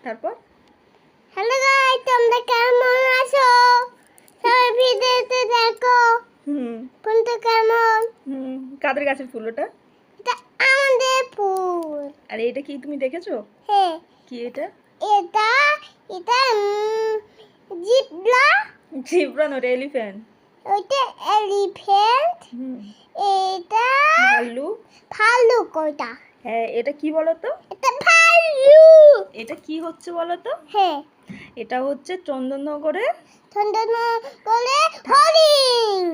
তারপর hello guys, তোমরা কেমন আছো? সবাই ভিডিওতে দেখো। ফুলটা কেমন? কাদের গাছের ফুল ওটা? এটা আমাদের ফুল। আরে এটা কি তুমি দেখেছো? হ্যাঁ। কি এটা? এটা এটা জিব্রা। Zebra not, elephant. ওইটা এলিফ্যান্ট। এটা ভাল্লুক। ভাল্লুক ওইটা। হ্যাঁ, এটা কি বলো তো? এটা ভাল্লুক। এটা কি হচ্ছে বলো তো? হ্যাঁ, এটা হচ্ছে চন্দননগরে হরিণ।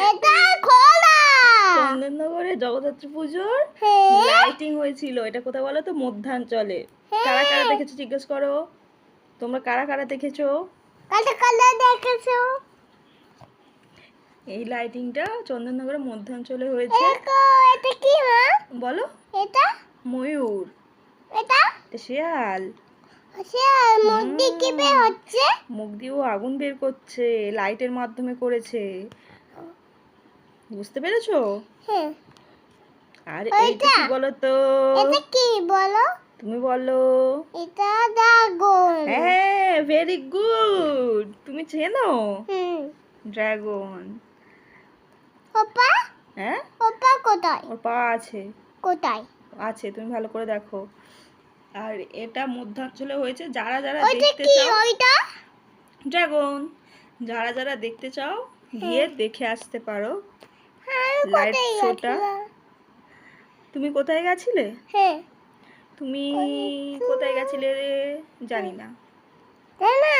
এটা ঘোড়া। চন্দননগরে জগদ্ধাত্রী পুজোর হ্যাঁ। লাইটিং হয়েছিল। এটা কোথায় বলো তো? মধ্যাঞ্চলে। কারা কারা দেখেছো জিজ্ঞেস করো। তোমরা কারা কারা দেখেছো? কালা কালা দেখেছো? এই লাইটিংটা চন্দননগরের মধ্যাঞ্চলে হয়েছে। এটা কি মা? বলো। এটা ময়ূর। এটা শিয়াল। শিয়াল মুখ দিয়ে কি বের হচ্ছে? মুখ দিয়েও আগুন বের করছে, লাইটের মাধ্যমে করেছে। বুঝতে পেরেছো? হ্যাঁ। আর এইটা কি বলো তো? এটা কি বলো? তুমি বলো। এটা ড্রাগন। হ্যাঁ, ভেরি গুড, তুমি চেনো হুম। ড্রাগন। ওপা? হ্যাঁ, ওপা কোথায়? ওর পা আছে। কোথায় আছে, তুমি ভালো করে দেখো। আর এটা মধ্যাঞ্চলে হয়েছে। যারা যারা ওইটা দেখতে কি? চাও, ওইটা ড্রাগন, যারা যারা দেখতে চাও গিয়ে দেখে আসতে পারো লাইট শোটা। তুমি কোথায় গেছিলে? হ্যাঁ। তুমি কোথায় গেছিলে রে? জানি না। না,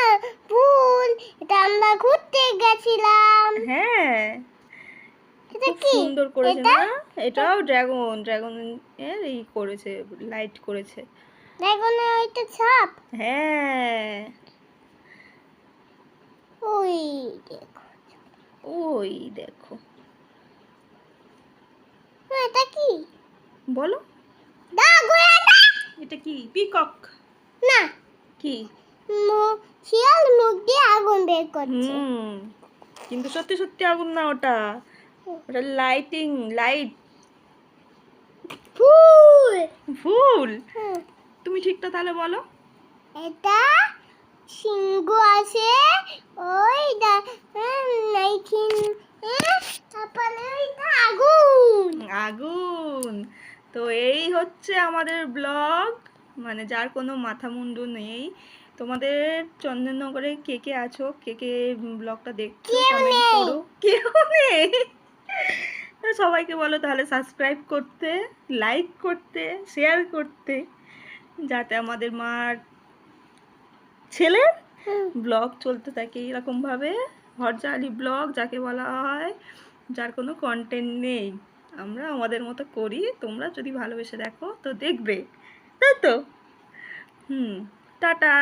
ফুল। এটা আমরা ঘুরতে গেছিলাম। হ্যাঁ, এটা খুব কি? সুন্দর করেছে এটা? না? এটাও ড্রাগন, ড্রাগন এর এই করেছে, লাইট করেছে। ড্রাগনের ওইটা ছাপ। হ্যাঁ, ওই দেখো। ওই দেখো। এটা কি? বলো। ড্রাগন। এটা কি? পিকক। না, কি? শিয়াল মুখ দিয়ে আগুন বের করছে। কিন্তু সত্যি সত্যি আগুন না ওটা, ওটা লাইটিং, লাইট। ফুল। ফুল। তুমি ঠিকটা তাহলে বলো। এটা সিংহ আছে। ওই তারপরে আগুন। আগুন। তো এই হচ্ছে আমাদের ব্লগ, মানে যার কোনো মাথা মুন্ডু নেই। তোমাদের চন্দননগরে কে কে আছো, কে কে ব্লগটা দেখছো, কমেন্ট করো। কেউ নেই? সবাইকে বলো তাহলে সাবস্ক্রাইব করতে, লাইক করতে, শেয়ার করতে, যাতে আমাদের মার ছেলের ব্লগ চলতে থাকে এরকমভাবে। হরজালি ব্লগ যাকে বলা হয়, যার কোনো কন্টেন্ট নেই। আমরা আমাদের মতো করি, তোমরা যদি ভালোবেসে দেখো তো দেখবে, তাই তো? টাটা।